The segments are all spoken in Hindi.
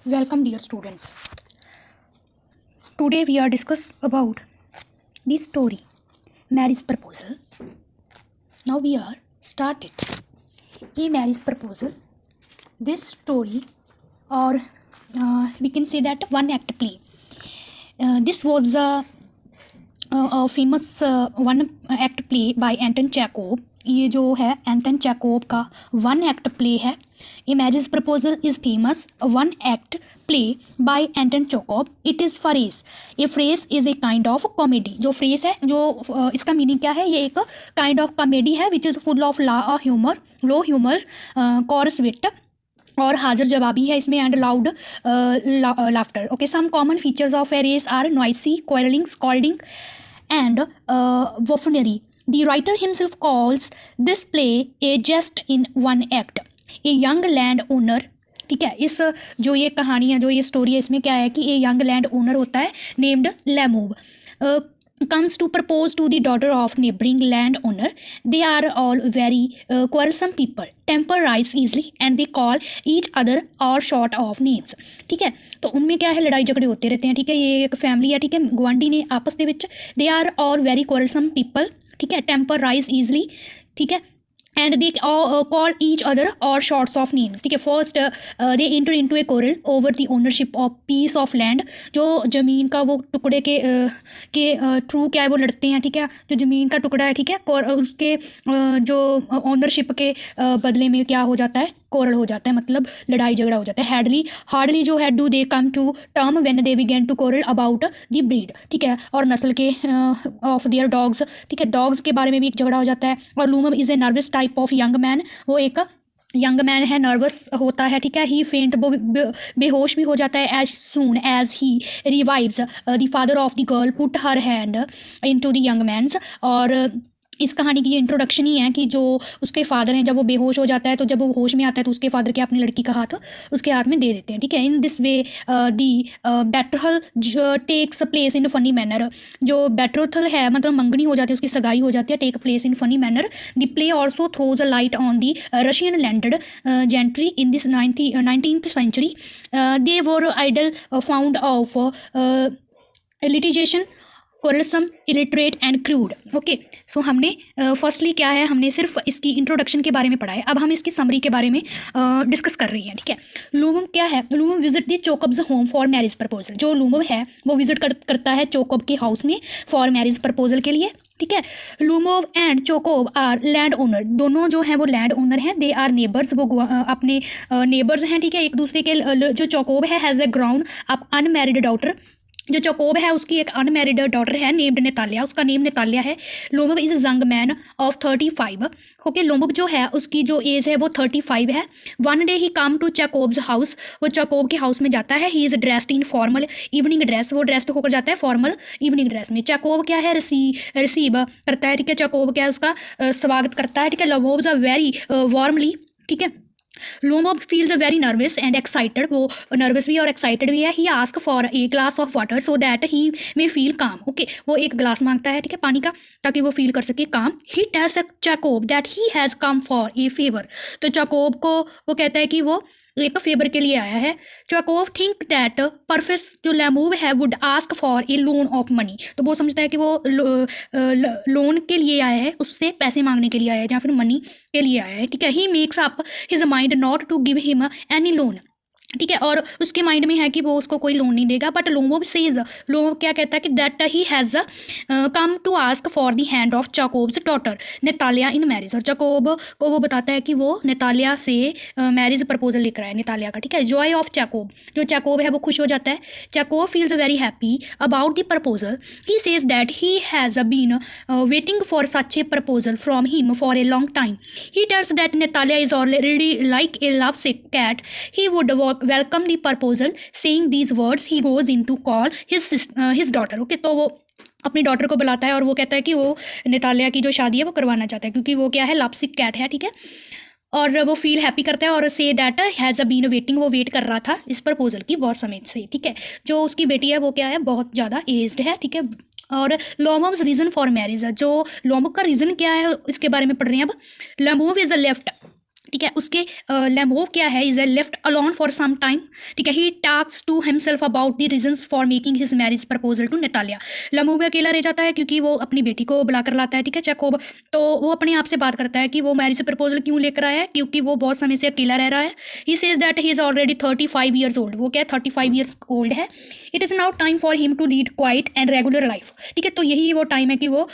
Welcome dear students. Today we are discuss about the story Marriage Proposal. Now we are started. A marriage proposal. This story, or we can say that one act play. This was a famous one act play by Anton Chekhov. ये जो है एंटन चेकोव का वन एक्ट प्ले है. A marriage proposal is famous one act play by Anton Chekhov. It is farce. A farce is a kind of comedy. जो फ्रेज है, जो इसका मीनिंग क्या है, ये एक काइंड ऑफ कॉमेडी है which is full of humour, low humour, coarse wit और हाजिर जवाबी है इसमें, and loud laughter. Okay, some common features of farce are noisy, quarrelling, scolding and buffoonery. The writer himself calls this play a jest in one act. A young land owner, ठीक है, इस जो ये कहानी है, जो ये स्टोरी है, इसमें क्या है कि ए यंग लैंड ओनर होता है named लेमूव, comes to propose to the daughter of neighboring land owner. They are all very quarrelsome people, temper rise easily and they call each other or short of names. ठीक है, तो उनमें क्या है, लड़ाई झगड़े होते रहते हैं. ठीक है, ये एक फैमिली है. ठीक है, गुआंढी ने आपस के विच. They are all very quarrelsome people. ठीक है, टेम्पर राइज ईजली. ठीक है, and they call each other और शॉर्ट्स ऑफ नेम्स. ठीक है, first they inter into A coral over the ownership of peace of land. जो ज़मीन का वो टुकड़े के थ्रू क्या है वो लड़ते हैं. ठीक है, जो ज़मीन का टुकड़ा है, ठीक है, उसके जो ओनरशिप के बदले में क्या हो जाता है, कोरल हो जाता है, मतलब लड़ाई झगड़ा हो जाता है. हार्डली जो है do they come to term when they begin to quarrel about the breed. ठीक है, और नस्ल के ऑफ देयर डॉग्स. ठीक है, डॉग्स के बारे में भी एक झगड़ा हो जाता है. और Lomov is a nervous type of young man. वो एक यंग मैन है, नर्वस होता है. ठीक है, ही फेंट, वो बेहोश भी हो जाता है. As soon as he revives the father of the girl put her hand into the young man's. और इस कहानी की ये इंट्रोडक्शन ही है कि जो उसके फादर हैं, जब वो बेहोश हो जाता है, तो जब वो होश में आता है तो उसके फादर क्या अपनी लड़की का हाथ उसके हाथ में दे देते हैं. ठीक है, in this way the betrothal takes place in funny manner. जो बेट्रोथल है, मतलब मंगनी हो जाती है, उसकी सगाई हो जाती है, take place in funny manner. The play also throws a light on the Russian landed gentry in this 19th century. They were idle fond of litigation, quarrelsome, illiterate and crude. Okay, so हमने फर्स्टली क्या है, हमने सिर्फ इसकी इंट्रोडक्शन के बारे में पढ़ा है. अब हम इसकी समरी के बारे में डिस्कस कर रही हैं. ठीक है, लूमव क्या है, Lomov visit the Chekhov's home for marriage proposal. जो लूमव है वो विजिट करता है चेकोव के हाउस में फॉर मैरिज प्रपोजल के लिए. ठीक है, लूमव and Chekhov are land owner. दोनों जो हैं वो लैंड ओनर हैं. दे आर नेबर्स, वो अपने नेबर्स हैं. ठीक है, एक दूसरे के. जो चेकोव है has a grown up unmarried daughter. जो चेकोव है उसकी एक अनमैरिड डॉटर है नेम्ड नेतालिया. उसका नेम नेतालिया है. Lomov is a young man of 35. Okay, Lomov जो है उसकी जो एज है वो 35 है. One day he come to Chekhov's house. वो चेकोव के हाउस में जाता है. He is dressed in formal evening dress. वो ड्रेस्ड होकर जाता है फॉर्मल इवनिंग ड्रेस में. चेकोव क्या है, रिसीव करता है. ठीक है, चेकोव क्या है, उसका स्वागत करता है. ठीक है, लोमव अ वेरी वार्मली. ठीक है, Lomov feels a very nervous and excited. वो नर्वस भी और एक्साइटेड भी है. He ask for a glass of water so that he may feel calm. Okay, वो एक ग्लास मांगता है, ठीक है, पानी का, ताकि वो फील कर सके calm. He tells Chekhov that he has come for a favour. तो चेकोव को वो कहता है कि वो एक फेवर के लिए आया है. चेकोव थिंक दैट परफेस जो लेमूव है would ask for A loan of money. तो वो समझता है कि वो लोन के लिए आया है, उससे पैसे मांगने के लिए आया है, या फिर मनी के लिए आया है. ठीक है, he makes up his mind not to give him any loan. ठीक है, और उसके माइंड में है कि वो उसको कोई लोन नहीं देगा. बट लोमव सेज, लोमव क्या कहता है कि that he has come to ask for the hand of Chekhov's daughter Natalia in marriage. और चेकोव को वो बताता है कि वो नेतालिया से मैरिज प्रपोजल लिख रहा है, नेतालिया का. ठीक है, जॉय ऑफ चेकोव, जो चेकोव है वो खुश हो जाता है. Chekov feels very happy about the proposal. He says that he has been waiting for such a proposal from him for a long time. He tells that Natalia is already like a love sick cat. He would welcome the proposal. Saying these words he goes in to call his daughter. Okay, तो वो अपनी डॉटर को बुलाता है और वो कहता है कि वो नेतालिया की जो शादी है वो करवाना चाहता है, क्योंकि वो क्या है, लवसिक कैट है. ठीक है, और वो फील हैप्पी करता है और say that has been waiting. वो वेट कर रहा था इस प्रपोजल की बहुत समय से. ठीक है, जो उसकी बेटी है वो क्या है, बहुत ज़्यादा एज्ड है. ठीक है, और लोमव्स रीज़न फॉर मैरिज, जो लोमव का रीज़न क्या है इसके बारे में पढ़ रहे हैं अब. लोमव इज़ अ लेफ्ट ठीक है। उसके लेमोव क्या है, is left alone for some time. ठीक है। He talks to himself about the reasons for making his marriage proposal to Natalia. Lomov अकेला रह जाता है क्योंकि वो अपनी बेटी को बुला कर लाता है। ठीक है, चेकोव। तो वो अपने आप से बात करता है कि वो मैरिज प्रपोजल क्यों लेकर आया है, क्योंकि वो बहुत समय से अकेला रह रहा है। He says that he is already 35 years old. वो क्या है, 35 ईयर्स ओल्ड है। It is now time for him to lead quiet and regular life. ठीक है, तो यही वो टाइम है कि वो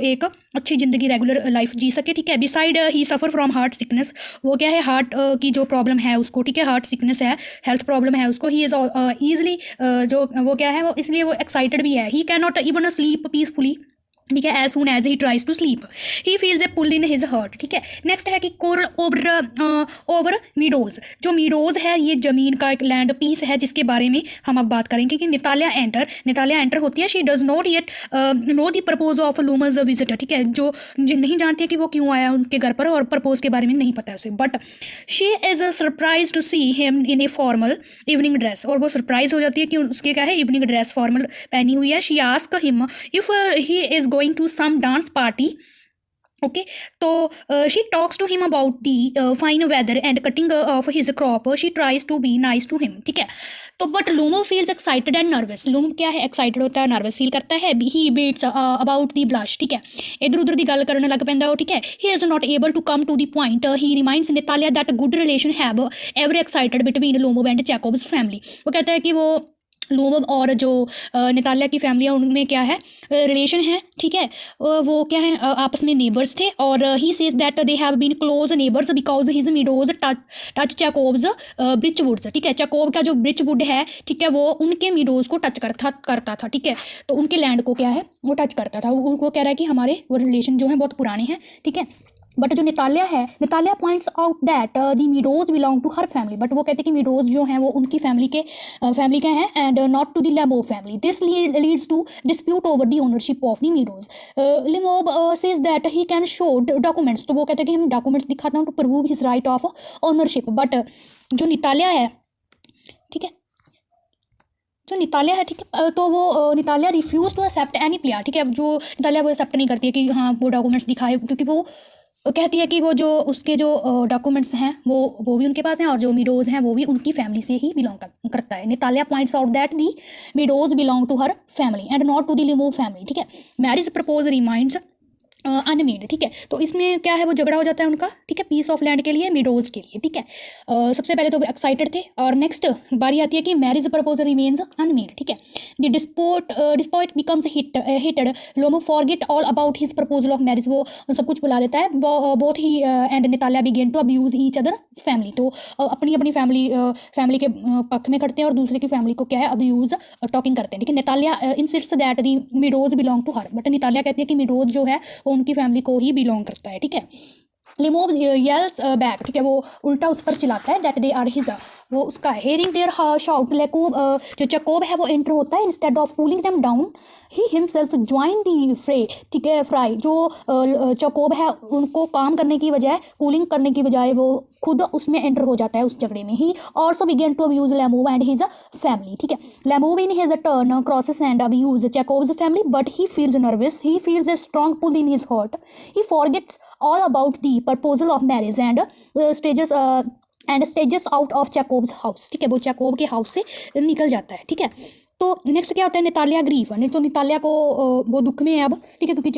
एक अच्छी ज़िंदगी रेगुलर लाइफ जी सके। ठीक है। Beside he suffer from heart sickness. वो क्या है, हार्ट की जो प्रॉब्लम है उसको, ठीक है, हार्ट सिकनेस है, हेल्थ प्रॉब्लम है उसको। ही इज़ ईजिली जो वो क्या है, वो इसलिए वो एक्साइटेड भी है। He can not even sleep peacefully. ठीक है, as soon as he tries to sleep he feels a pull in his heart. ठीक है। नेक्स्ट है कि कोरल ओवर मीडोज। जो मीडोज है ये ज़मीन का एक लैंड पीस है जिसके बारे में हम अब बात करेंगे कि नतालिया एंटर होती है। She does not yet know the purpose of Lomov's visitor. ठीक है, जो नहीं जानती है कि वो क्यों आया उनके घर पर और प्रपोज के बारे में नहीं पता है उसे। But she is surprise to see him in a formal evening dress. और वो सरप्राइज हो जाती है कि उसके क्या है, इवनिंग ड्रेस फॉर्मल पहनी हुई है। She ask him if he is going to some dance party. Okay, तो she talks to him about the fine weather and cutting of his crop. She tries to be nice to him. ठीक है, तो but Lomov feels excited and nervous. Lomov क्या है, एक्साइटेड होता है, नर्वस फील करता है। He beats about the blush. ठीक है, इधर उधर की गल करने लग पैंदा। ठीक है, he is not able to come to the point. He reminds Natalia that good relation have ever excited between Lomov and Chekov's family. वो कहता है कि वो लूमो और जो नतालिया की फैमिली है उनमें क्या है, रिलेशन है। ठीक है, वो क्या है, आपस में नेबर्स थे। और he says that they have been close neighbours because his meadows touch Chekov's birch woods. ठीक है, चेकोव का जो ब्रिच वुड है, ठीक है, वो उनके मीडोज को टच करता था। ठीक है, तो उनके लैंड को क्या है, वो टच करता था। वो कह रहा है कि हमारे वो रिलेशन जो है बहुत पुराने हैं। ठीक है, बट जो नतालिया है, Natalia points out that the meadows belong to her family. But वो कहते हैं कि मीडोज जो हैं वो उनकी फैमिली के हैं and not to the Lomov family. This leads to dispute over the ownership of the meadows. Lomov says that he can show documents. तो वो कहते हैं कि हम डॉक्यूमेंट्स दिखाता हूँ to prove his right of ownership. But जो नतालिया है, ठीक है, जो नतालिया है, ठीक है, तो वो Natalia refuse to accept any player. ठीक है, जो नतालिया वो एक्सेप्ट नहीं करती है कि हाँ वो डॉक्यूमेंट्स दिखाए, क्योंकि वो कहती है कि वो जो उसके जो डॉक्यूमेंट्स हैं वो भी उनके पास हैं और जो मीडोज हैं वो भी उनकी फैमिली से ही बिलोंग करता है। Natalia points out that the meadows belong to her family and not to the Limo family. ठीक है, मैरिज प्रपोज रिमाइंड्स अनमेड। ठीक है, तो इसमें क्या है, वो झगड़ा हो जाता है उनका। ठीक है, पीस ऑफ लैंड के लिए, मीडोज के लिए। ठीक है, सबसे पहले तो वो एक्साइटेड थे और नेक्स्ट बारी आती है कि मैरिज प्रपोजल रिमेन्स अनमेड। ठीक है, the dispute becomes heated. Lomov forget all about his proposal of marriage. वो सब कुछ बुला देता है। Both he and Natalia begin to abuse each other family. तो अपनी अपनी फैमिली के पक्ष में करते हैं और दूसरे की फैमिली को क्या है, अब्यूज टॉकिंग करते हैं। ठीक है, Natalia insists that the meadows belong to her. But Natalia कहती है कि मीडोज जो है उनकी फैमिली को ही बिलोंग करता है। ठीक है, लिमोव येल्स बैक। ठीक है, वो उल्टा उस पर चिल्लाता है दैट दे आर हिज। वो उसका हेयरिंग देयर शाउट लेकोव, जो चेकोव है वो एंटर होता है। Instead of cooling them down he himself join the फ्रे। ठीक है, फ्राई जो चेकोव है उनको काम करने की बजाय, कूलिंग करने की बजाय वो खुद उसमें एंटर हो जाता है उस झगड़े में। He also begin to abuse Lomov and his family. ठीक है, Lomov in his turn crosses and abuse Chekov's family but he feels nervous. He feels a strong pull in his heart. He forgets all about the proposal of marriage and stages out of Chekov's house. ठीक है, वो चेकोव के हाउस से निकल जाता है। ठीक है, तो नेक्स्ट क्या होता है, नतालिया ग्रीफ। नहीं तो नतालिया को वो दुख में है अब। ठीक है, क्योंकि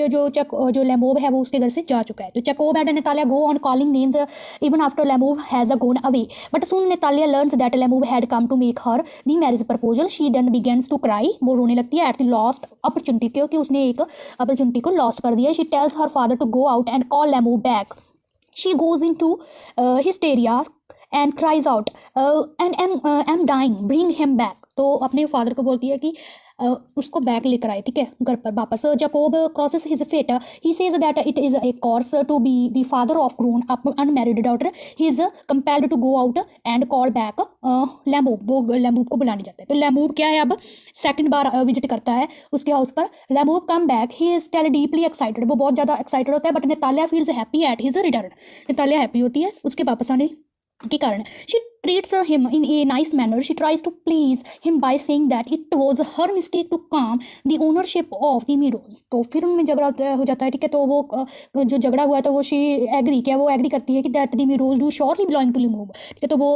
जो लेमोव है वो उसके घर से जा चुका है। तो Chekov and Natalia go on calling names even after Lomov has gone away. But soon Natalia learns that Lomov had come to make her the marriage proposal. She then begins to cry. वो रोने लगती है एट द लॉस्ट अपॉर्चुनिटी, क्योंकि उसने एक अपॉर्चुनिटी को लॉस्ट कर दिया। She tells her father to go out and call Lomov back. She goes into hysteria and cries out, and am dying, bring him back. तो अपने फादर को बोलती है कि उसको बैक लेकर आए। ठीक है, घर पर वापस। Jacob crosses his fate. He says that it is a curse to be the father of grown up unmarried daughter. He is compelled to go out and call back Lomov. वो लेमोव को बुलाने जाता है। तो लेमोव क्या है, अब सेकंड बार विजिट करता है उसके हाउस पर। Lomov come back. He is still deeply excited. वो बहुत ज़्यादा एक्साइटेड होता है। But Natalia feels happy at his return. Natalia happy होती है उसके वापस आने के कारण she treats him in a nice manner. She tries to please him by saying that it was her mistake to claim the ownership of the meadows. तो फिर उनमें झगड़ा हो जाता है, ठीक है। तो वो जो झगड़ा हुआ था वो शी एग्री वो एग्री करती है कि that the meadows do surely belong to Lumumba, ठीक है। तो वो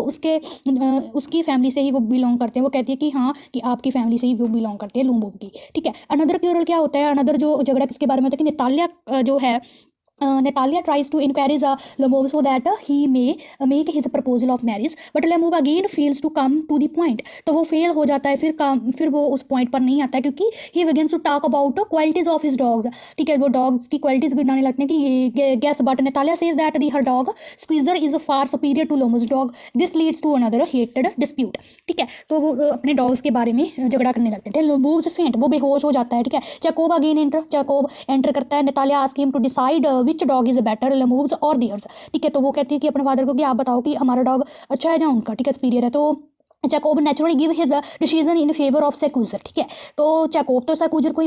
उसकी फैमिली से ही वो बिलोंग करते हैं। वो कहती है कि हाँ कि आपकी फैमिली से ही वो बिलोंग करते हैं लुम्बोब की, ठीक है। अनदर क्यूरल क्या होता है, अनदर जो झगड़ा किसके बारे में होता है कि नतालिया जो है Natalia tries to encourage Lemov so that he may make his proposal of marriage, but Lemov again fails to come to the point. तो वो फेल हो जाता है, फिर वो उस पॉइंट पर नहीं आता है, क्योंकि he begins to talk about qualities of his dogs, ठीक है। वो डॉग्स की क्वालिटीज गिनाने लगते हैं कि guess but Natalia says that her dog Squeezer is far superior to Lemov's dog. This leads to another heated dispute, ठीक है। तो वो अपने डॉग्स के बारे में झगड़ा करने लगते हैं। Lemov फेंट, वो बेहोश हो जाता है, ठीक है। जैकोब अगेन एंटर करता है। Natalia asks him to decide which dog is better, Lemov's or theirs, ठीक है। तो वो कहती है कि अपने फादर को कि आप बताओ कि हमारा डॉग अच्छा है या उनका, ठीक है, सुपीरियर है। तो Jacob naturally give his decision in favour of Squeezer, ठीक है। तो जैकोब तो सेक्यूजर को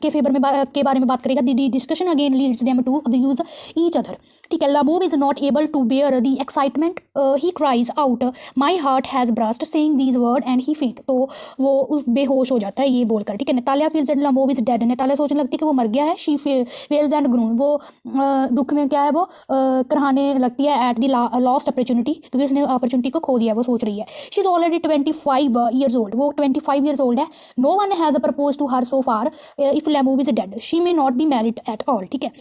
के फेवर में के बारे में बात करेगा। The discussion again leads them to abuse each other, ठीक है। Lemov is not able to bear the excitement. He cries out, "My heart has burst," saying these words and he faint. तो वो बेहोश हो जाता है ये बोलकर, ठीक है। Natalia feels that Lemov is dead. Natalia सोचने लगती है कि वो मर गया है। She wails and groans. वो दुख में क्या है, वो कराहने लगती है at the lost opportunity, क्योंकि उसने अपॉर्चुनिटी को खो दिया, वो सोच रही है। She is already 25 years old. वो 25 years old है। No one has proposed to her so far. If Lemov is dead, she may not be married at all, ठीक है।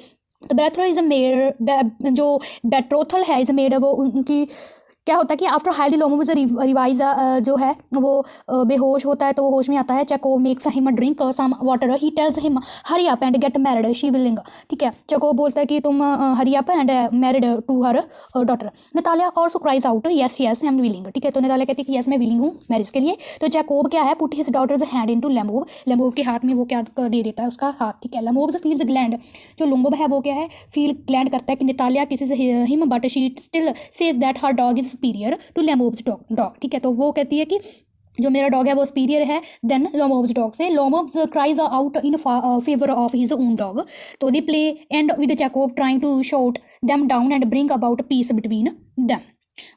तो बेथरो इज अ मेड, जो बेट्रोथल है इज अ मेड, वो उनकी क्या होता है कि आफ्टर हाइली लोमो से रिवाइज जो है वो बेहोश होता है, तो वो होश में आता है। चेको makes him drink some water, he tells him hurry up and get married, she willing, ठीक है। चेको बोलता है कि तुम hurry up and married to her daughter. Natalya also cries out yes yes I am willing, ठीक है। तो नतालिया कहती है कि यस मैं विलिंग हूँ मैरिज के लिए। तो जैकोब क्या है, put his daughter's hand into Lomov, Lomov के हाथ में वो क्या दे देता है, उसका हाथ, ठीक है। लेमोव फील्स ग्लैंड, जो लुम्बोब है वो क्या है, फील ग्लैंड करता है कि नतालिया किसी से him, but she still says that her dog is superior to Lomov's dog, ठीक है। तो वो कहती है कि जो मेरा डॉग है वो सुपीरियर है देन लोमोव्स डॉग से। Lomov's cries out in favour of his own dog. तो they play and with Jacob trying to shout them down and bring about peace between them.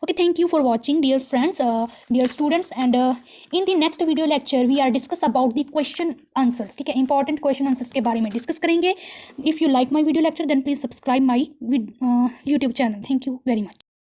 Okay, thank you for watching, dear friends, dear students, and in the next video lecture we are discuss about the question answers, ठीक है। important question answers के बारे में डिस्कस करेंगे। if you like my video lecture then please subscribe my YouTube channel. Thank you very much.